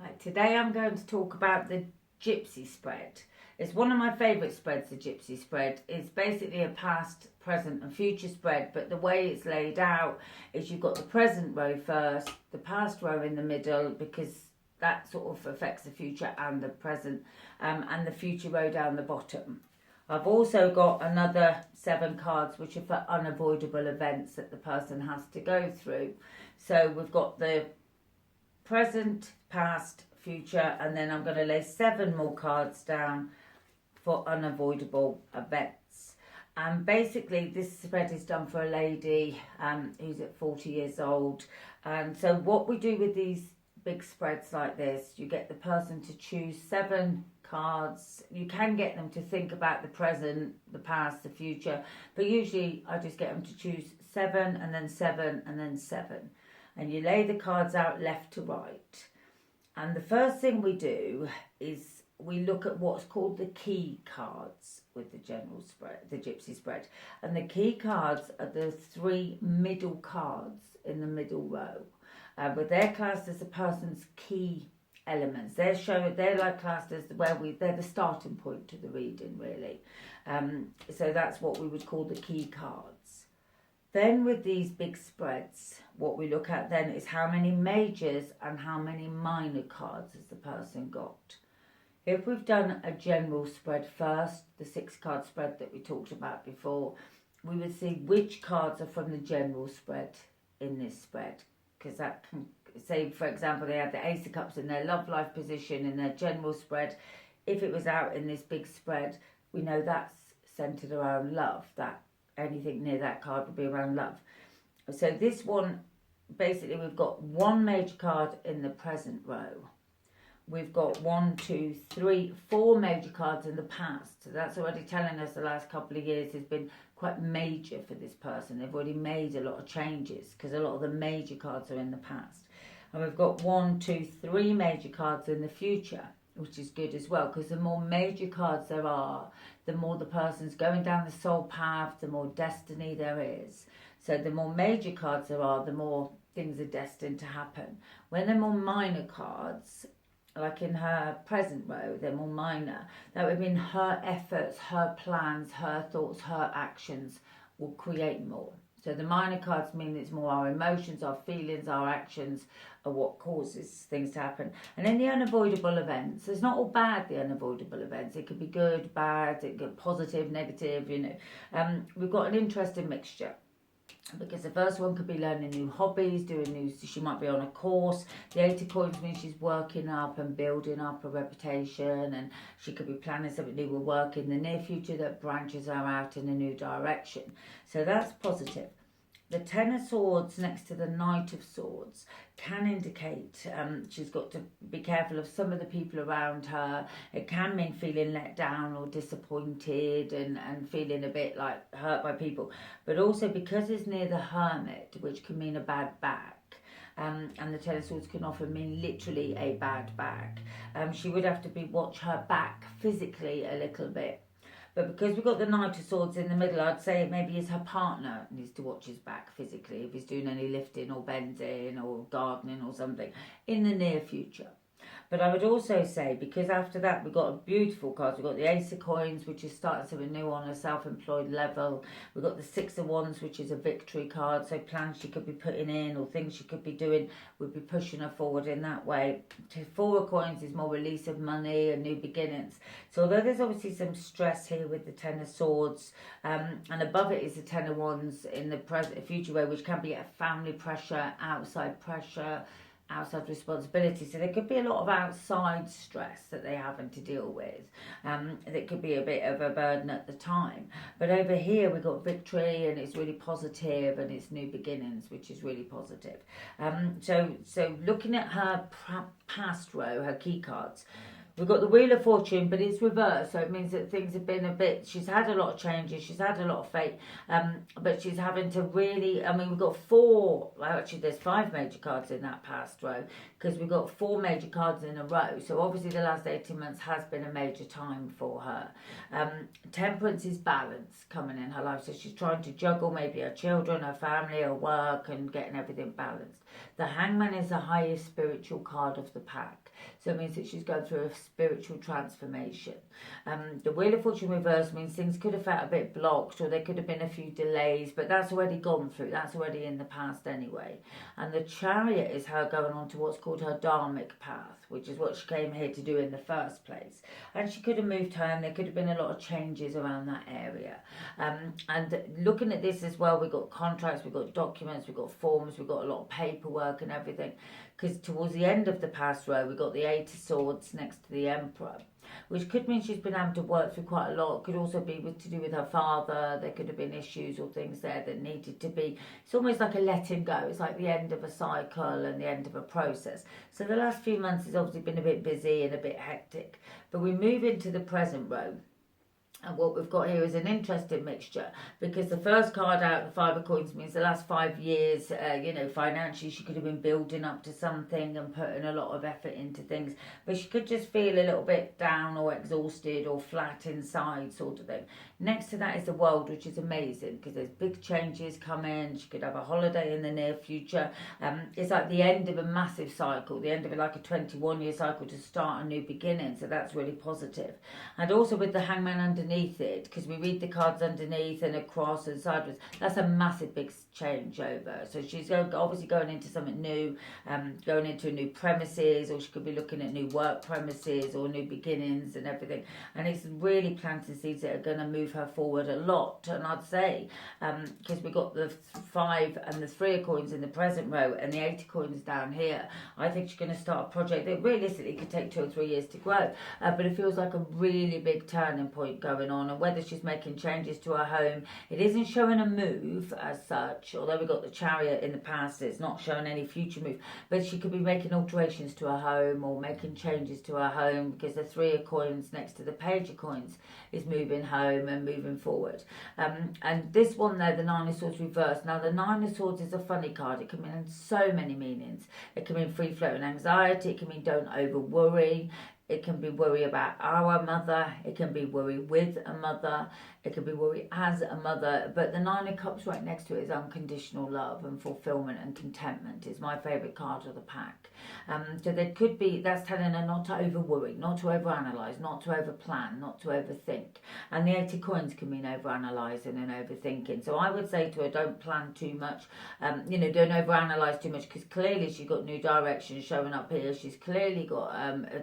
Right, today I'm going to talk about the gypsy spread. It's one of my favourite spreads, the gypsy spread. It's basically a past, present and future spread, but the way it's laid out is you've got the present row first, the past row in the middle, because that sort of affects the future and the present, and the future row down the bottom. I've also got another 7 cards which are for unavoidable events that the person has to go through. So we've got the present, past, future, and then I'm going to lay 7 more cards down for unavoidable events. And basically this spread is done for a lady who's at 40 years old. And so what we do with these big spreads like this, you get the person to choose 7 cards. You can get them to think about the present, the past, the future, but usually I just get them to choose 7 and then 7 and then 7. And you lay the cards out left to right. And the first thing we do is we look at what's called the key cards with the general spread, the gypsy spread. And the key cards are the 3 middle cards in the middle row. But they're classed as a person's key elements. They're like classed as they're the starting point to the reading, really. So that's what we would call the key cards. Then with these big spreads, what we look at then is how many majors and how many minor cards has the person got. If we've done a general spread first, the 6 card spread that we talked about before, we would see which cards are from the general spread in this spread. Because that can, say for example, they had the Ace of Cups in their love life position in their general spread. If it was out in this big spread, we know that's centered around love, that anything near that card would be around love. So this one, basically we've got 1 major card in the present row. We've got 1, 2, 3, 4 major cards in the past. So that's already telling us the last couple of years has been quite major for this person. They've already made a lot of changes because a lot of the major cards are in the past. And we've got 1, 2, 3 major cards in the future, which is good as well, because the more major cards there are, the more the person's going down the soul path, the more destiny there is. So the more major cards there are, the more things are destined to happen. When they're more minor cards, like in her present row, they're more minor. That would mean her efforts, her plans, her thoughts, her actions will create more. So the minor cards mean it's more our emotions, our feelings, our actions are what causes things to happen. And then the unavoidable events, it's not all bad, the unavoidable events. It could be good, bad, it could be positive, negative, We've got an interesting mixture. Because the first one could be learning new hobbies, she might be on a course. The 8 of coins means she's working up and building up a reputation, and she could be planning something new with work in the near future that branches her out in a new direction. So that's positive. The 10 of Swords next to the Knight of Swords can indicate she's got to be careful of some of the people around her. It can mean feeling let down or disappointed and feeling a bit like hurt by people. But also because it's near the Hermit, which can mean a bad back. And the 10 of Swords can often mean literally a bad back. She would have to watch her back physically a little bit. But because we've got the Knight of Swords in the middle, I'd say maybe it's her partner needs to watch his back physically if he's doing any lifting or bending or gardening or something in the near future. But I would also say, because after that we've got a beautiful card. We've got the Ace of Coins, which is starting to renew on a self-employed level. We've got the 6 of Wands, which is a victory card. So plans she could be putting in or things she could be doing would be pushing her forward in that way. 4 of Coins is more release of money and new beginnings. So although there's obviously some stress here with the 10 of Swords, and above it is the 10 of Wands in the future way, which can be a family pressure, outside responsibility. So there could be a lot of outside stress that they're having to deal with. That could be a bit of a burden at the time. But over here we've got victory, and it's really positive, and it's new beginnings, which is really positive. So looking at her past row, her key cards, We've got the Wheel of Fortune, but it's reversed, so it means that things have been a bit, she's had a lot of changes, she's had a lot of fate, but she's having to really, I mean, we've got four, well, actually there's 5 major cards in that past row, because we've got 4 major cards in a row, so obviously the last 18 months has been a major time for her. Temperance is balance coming in her life, so she's trying to juggle maybe her children, her family, her work, and getting everything balanced. The Hangman is the highest spiritual card of the pack. So it means that she's going through a spiritual transformation. The Wheel of Fortune reverse means things could have felt a bit blocked, or there could have been a few delays, but that's already gone through. That's already in the past anyway. And the Chariot is her going on to what's called her dharmic path, which is what she came here to do in the first place. And she could have moved home. There could have been a lot of changes around that area. And looking at this as well, we've got contracts, we've got documents, we've got forms, we've got a lot of paperwork and everything. Because towards the end of the past row, we've got the 8 of Swords next to the Emperor, which could mean she's been able to work through quite a lot. Could also be to do with her father. There could have been issues or things there that needed to be. It's almost like a letting go. It's like the end of a cycle and the end of a process. So the last few months has obviously been a bit busy and a bit hectic. But we move into the present row. And what we've got here is an interesting mixture, because the first card out, the 5 of Coins, means the last 5 years, financially she could have been building up to something and putting a lot of effort into things, but she could just feel a little bit down or exhausted or flat inside sort of thing. Next to that is the World, which is amazing because there's big changes coming. She could have a holiday in the near future. It's like the end of a massive cycle, the end of like a 21-year cycle to start a new beginning, so that's really positive. And also with the Hangman underneath it, because we read the cards underneath and across and sideways, that's a massive big changeover. So she's obviously going into something new, going into new premises, or she could be looking at new work premises or new beginnings and everything. And it's really planting seeds that are going to move her forward a lot. And I'd say, because we've got the 5 and the 3 of Coins in the present row and the 8 of Coins down here, I think she's going to start a project that realistically could take 2 or 3 years to grow. But it feels like a really big turning point going on. And whether she's making changes to her home, it isn't showing a move as such, although we got the Chariot in the past, it's not showing any future move, but she could be making alterations to her home or making changes to her home, because the 3 of Coins next to the Page of Coins is moving home and moving forward. And this one there, the 9 of Swords reversed. Now the 9 of Swords is a funny card. It can mean so many meanings. It can mean free floating anxiety. It can mean don't over worry. It can be worry about our mother. It can be worry with a mother. It can be worry as a mother. But the 9 of Cups right next to it is unconditional love and fulfillment and contentment. It's my favourite card of the pack. So there could be, that's telling her not to over worry, not to over analyse, not to over plan, not to overthink. And the 8 of Coins can mean over analysing and overthinking. So I would say to her, don't plan too much. Don't over analyse too much, because clearly she's got new directions showing up here. She's clearly got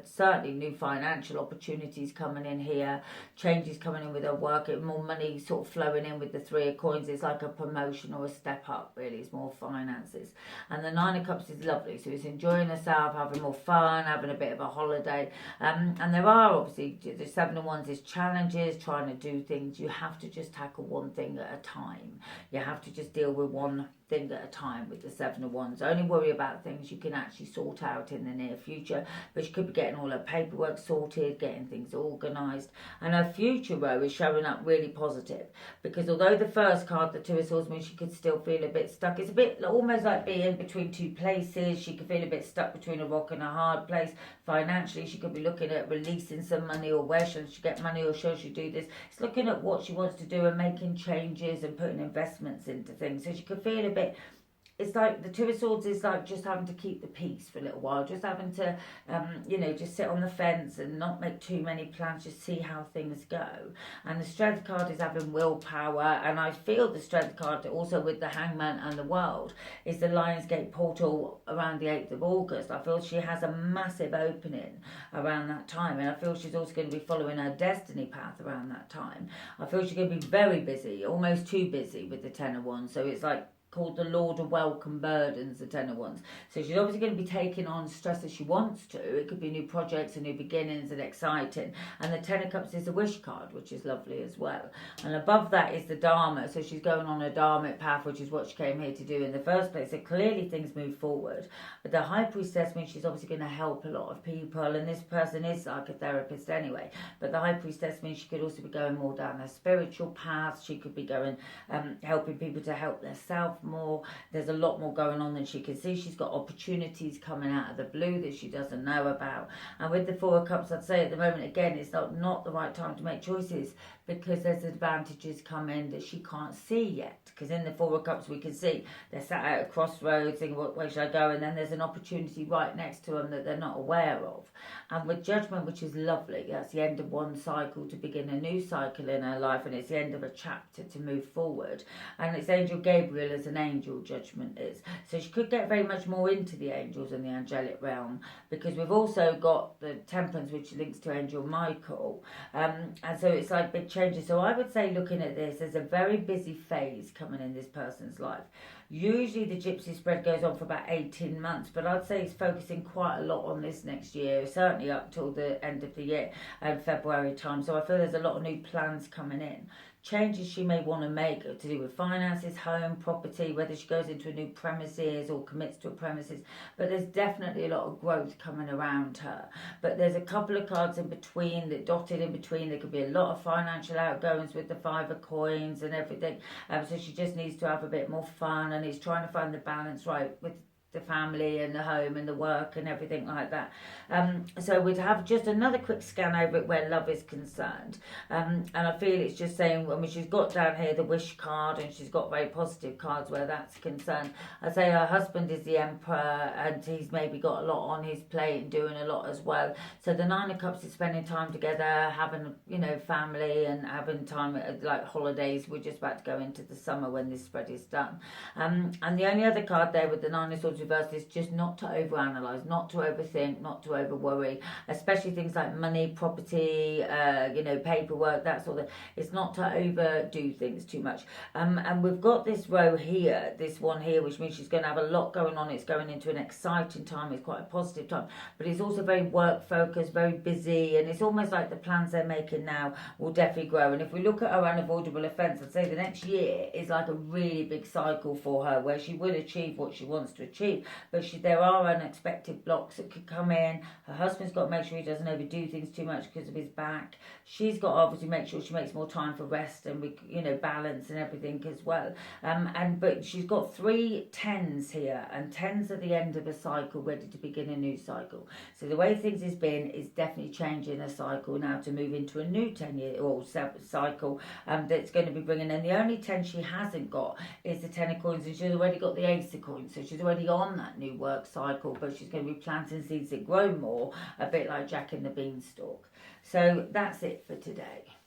certainly new financial opportunities coming in here, changes coming in with her work, more money sort of flowing in with the 3 of Coins. It's like a promotion or a step up, really. It's more finances. And the 9 of Cups is lovely, so it's enjoying herself, having more fun, having a bit of a holiday. And there are obviously, the 7 of Wands is challenges, trying to do things. You have to just tackle one thing at a time. You have to just deal with one thing at a time with the 7 of Wands. Only worry about things you can actually sort out in the near future. But she could be getting all her paperwork sorted, getting things organised. And her future row is showing up really positive, because although the first card, the 2 of Swords, means she could still feel a bit stuck. It's a bit almost like being between 2 places. She could feel a bit stuck between a rock and a hard place. Financially, she could be looking at releasing some money, or where should she get money, or should she do this. It's looking at what she wants to do and making changes and putting investments into things. So she could feel a bit, it's like the 2 of Swords is like just having to keep the peace for a little while, just having to, just sit on the fence and not make too many plans, just see how things go. And the Strength card is having willpower, and I feel the Strength card also with the Hangman and the World is the Lionsgate portal around the 8th of August. I feel she has a massive opening around that time, and I feel she's also going to be following her destiny path around that time. I feel she's going to be very busy, almost too busy with the 10 of Wands, so it's like called the Lord of Welcome Burdens, the Ten of Wands. So she's obviously going to be taking on stress as she wants to. It could be new projects and new beginnings and exciting. And the Ten of Cups is a wish card, which is lovely as well. And above that is the Dharma. So she's going on a Dharmic path, which is what she came here to do in the first place. So clearly things move forward. But the High Priestess means she's obviously going to help a lot of people. And this person is like a therapist anyway. But the High Priestess means she could also be going more down a spiritual path. She could be going, helping people to help themselves more. There's a lot more going on than she can see. She's got opportunities coming out of the blue that she doesn't know about. And with the Four of Cups, I'd say at the moment, again, it's not the right time to make choices, because there's advantages coming that she can't see yet. Because in the Four of Cups, we can see they're sat at a crossroads thinking, what way should I go? And then there's an opportunity right next to them that they're not aware of. And with Judgment, which is lovely, that's the end of one cycle to begin a new cycle in her life, and it's the end of a chapter to move forward. And it's Angel Gabriel as an angel, Judgment is. So she could get very much more into the angels and the angelic realm, because we've also got the Temperance, which links to Angel Michael. And so it's like big changes. So I would say, looking at this, there's a very busy phase coming in this person's life. Usually the gypsy spread goes on for about 18 months, but I'd say it's focusing quite a lot on this next year, certainly up till the end of the year, February time. So I feel there's a lot of new plans coming in. Changes she may want to make to do with finances, home, property, whether she goes into a new premises or commits to a premises. But there's definitely a lot of growth coming around her. But there's a couple of cards in between, that dotted in between. There could be a lot of financial outgoings with the Five of Coins and everything. So she just needs to have a bit more fun, and is trying to find the balance right with the family and the home and the work and everything like that. So we'd have just another quick scan over it where love is concerned. And I feel it's just saying, when she's got down here the wish card, and she's got very positive cards where that's concerned. I'd say her husband is the Emperor, and he's maybe got a lot on his plate and doing a lot as well. So the Nine of Cups is spending time together, having, family, and having time like holidays. We're just about to go into the summer when this spread is done. And the only other card there with the Nine of Swords reversed is just not to overanalyze, not to overthink, not to over worry, especially things like money, property, paperwork, that sort of thing. It's not to overdo things too much. And we've got this row here, this one here, which means she's going to have a lot going on. It's going into an exciting time. It's quite a positive time, but it's also very work focused, very busy, and it's almost like the plans they're making now will definitely grow. And if we look at her unavoidable events, I'd say the next year is like a really big cycle for her, where she will achieve what she wants to achieve. But there are unexpected blocks that could come in. Her husband's got to make sure he doesn't overdo things too much because of his back. She's got to obviously make sure she makes more time for rest and balance and everything as well. But she's got 3 10s here, and 10s are the end of a cycle, ready to begin a new cycle. So the way things has been is definitely changing a cycle now to move into a new 10-year or cycle that's going to be bringing in. The only 10 she hasn't got is the 10 of Coins, and she's already got the Ace of Coins, so she's already on that new work cycle, but she's going to be planting seeds that grow more, a bit like Jack and the Beanstalk. So that's it for today.